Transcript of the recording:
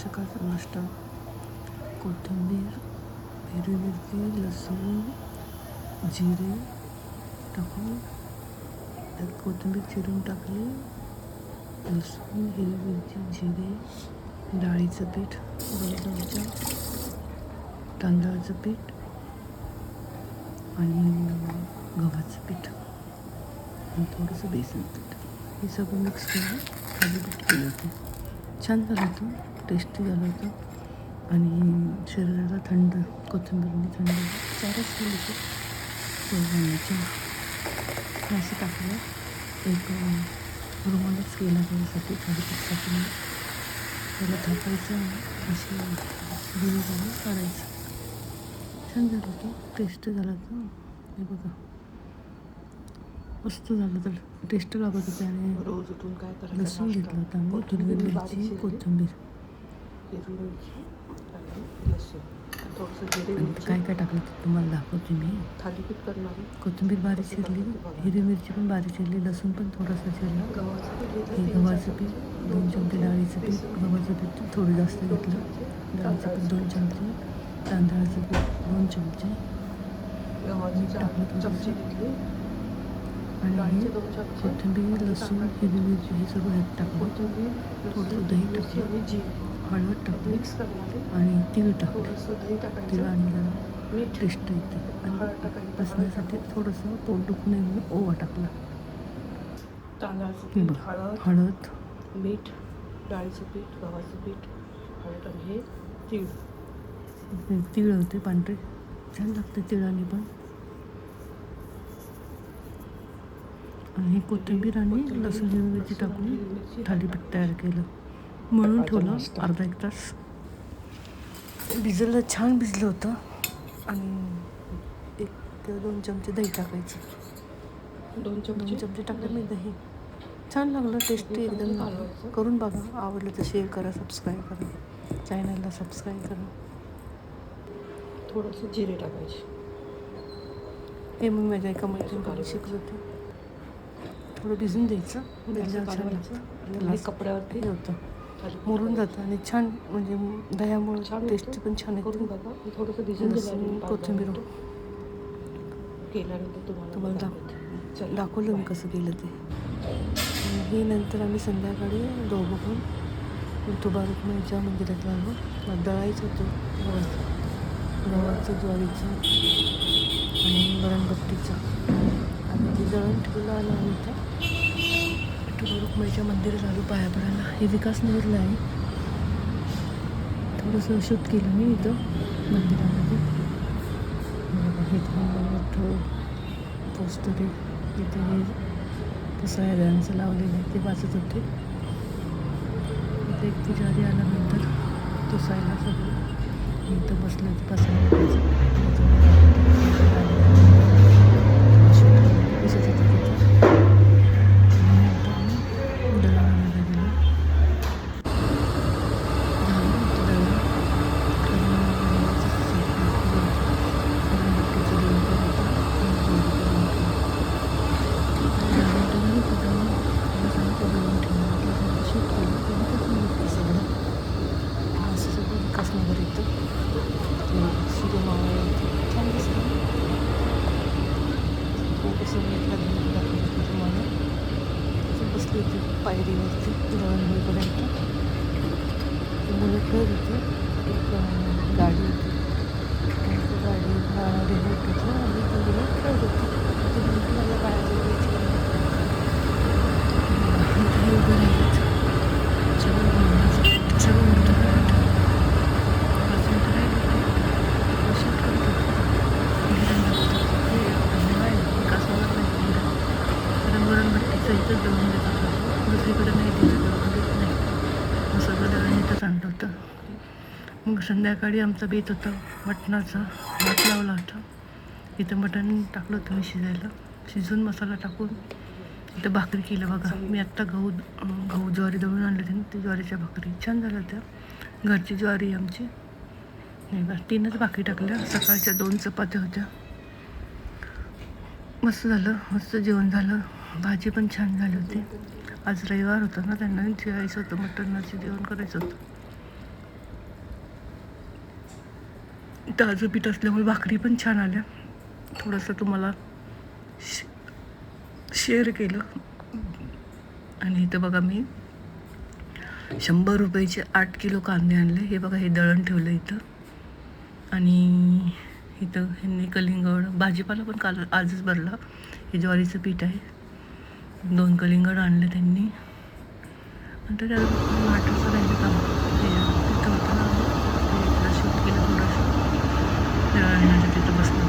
सकाळचा नाश्ता. कोथिंबीर, हिरवी मिरची, लसूण, जिरे टाकून त्यात कोथिंबीर चिरून टाकली. लसूण, हिरवी मिरची, जिरे, डाळीचं पीठ 2 चमचा, तांदळाचं पीठ आणि गव्हाचं पीठ आणि थोडंसं बेसन पीठ हे सगळं मिक्स करून थालीपीठ केलं होतं. छान झालं होतं, टेस्टी झालं होतं आणि शरीराला थंड, कोथिंबीरने थंड चारच केलं होतं. शेंगदाण्याचे असं टाकलं. एक रुमालच केला त्याच्यासाठी थालीपीठसाठी. त्याला थापायचं अशी गुळी घालून काढायचं. छान झालं होतं, टेस्ट झालं होतं. हे बघा मस्त झालं तर टेस्ट लागत होतं. आणि रोज उठून काय करायचं? लसूण घेतलं होतं आम्ही, हिरवी मिरची, कोथिंबीर, हिरवी मिरची आणि लसूण, थोडंसं जिरे, काय काय टाकलं तर तुम्हाला दाखवते मी. थालीपीठ करणार. कोथिंबीर बारीक चिरली, हिरवी मिरची पण बारीक चिरली, लसूण पण थोडंसं चिरलं. हे गव्हाचं पीठ 2 चमचे, डाळीचं पीठ, गव्हाचं पीठ थोडं जास्त घेतलं, डाळीचं पीठ 2 चमचे, तांदळाचं पीठ 2 चमचे, मीठ टाकलं चमचे घेतले आणि कोथिंबीर, लसूण, हिरवी मिरची हे सगळं ह्यात टाकलं. थोडंसं दही टाकलं, हळद टाकली मिक्स करणार आणि तीळ टाकलं. दही टाकायचं, तीळ आणि जरा टेस्ट येते. आणि बसण्यासाठी थोडंसं पोट दुखू नये म्हणून ओवा टाकला. तांदळाचं पीठ, हळद, मीठ, डाळीचं पीठ, गव्हाचं पीठ, हळद आणि हे तीळ होते पांढरे, छान लागते तिळाने पण. आणि हे कोथिंबीर आणि लसूण, हिरवी मिरची टाकून थालीपीठ तयार केलं. मळून ठेवलं अर्धा 1 तास. भिजलं, छान भिजलं होतं. आणि 1 ते 2 चमचे दही टाकायचं. 2 चमचे टाकलं मी दही. छान लागलं, टेस्टी एकदम लागलं. करून बघा, आवडलं तर शेअर करा, सबस्क्राईब करा, चॅनलला सबस्क्राईब करा. थोडंसं जिरे टाकायचे. हे मग माझ्या एका मैत्रिणीकडे शिकलं होतं. थोडं भिजून द्यायचं, आणि कपड्यावरती हे होतं, मुरून जातं आणि छान, म्हणजे दह्यामुळे टेस्ट पण छान येते. बघा, थोडंसं भिजून लसूण, कोथिंबीर केल्यानंतर तुम्हाला दाखवलं मी कसं केलं ते. आणि हे नंतर आम्ही संध्याकाळी दोघं पण विठोबा-रुक्मिणीच्या मंदिरात आलो. मग दळायचं होतं गव्हाचं, ज्वारीचं आणि वरणबट्टीचं. आम्ही ते दळण ठेवलं आलं आम्ही इथं विठोबा-रुक्मिणीच्या मंदिरात आलो पाया पडायला. हे विकासनगरला आहे. थोडंसं शूट केलं मी इथं मंदिरामध्ये. इथं मोठं पोस्टर आहे, इथे हे पुसायल्यांचं लावलेलं आहे, ते वाचत होते. इथे एक पुजारी आल्यानंतर पुसायला सगळं इथं बसलं, ते बसायला विकासनगर इथं सूर्यमावळ छान दिसतं. थोडंसं घेतला दाखवलं तुम्हाला. बसली होती पायरीवरती दळण होईपर्यंत. मुलं खेळत होती. एक गाडी होती, गाडी रिमोट होतं आणि ती मुलं खेळत होती. ती माझ्या पायाजवळ यायची उभं राहिलं. सगळं मोठं इथंच दळून देत होतं, दुसरीकडे नाही दिलं, दळून देत नाही. मग सगळं दळण इथंच आणलं होतं. मग संध्याकाळी आमचा बेत होता मटणाचा. भात लावला होता. इथं मटण टाकलं होतं मी शिजायला. शिजून मसाला टाकून इथं भाकरी केलं बघा. मी आत्ता गहू ज्वारी दळून आणले होते ना, ते ज्वारीच्या भाकरी छान झाल्या होत्या. घरची ज्वारी आमची. नाही बा 3च भाकरी टाकल्या. सकाळच्या 2 चपात्या होत्या. मस्त झालं, मस्त जेवण झालं. भाजी पण छान झाली होती. आज रविवार होता ना, त्यांना जेवायचं होतं, मटणाचं जेवण करायचं होतं. ताजं पीठ असल्यामुळे भाकरी पण छान आल्या. थोडंसं तुम्हाला शेअर केलं. आणि इथं बघा मी 100 रुपयाचे 8 किलो कांदे आणले. हे बघा हे दळण ठेवलं इथं. आणि इथं ह्यांनी कलिंगड भाजीपाला पण काल आजच भरला. हे ज्वारीचं पीठ आहे. 2 कलिंगड आणले त्यांनी. आणि त्याच्यात वाटरचं राहिलं काम तिथं होतं ना. ते शूट केलं थोडंसं. तिथं बसलं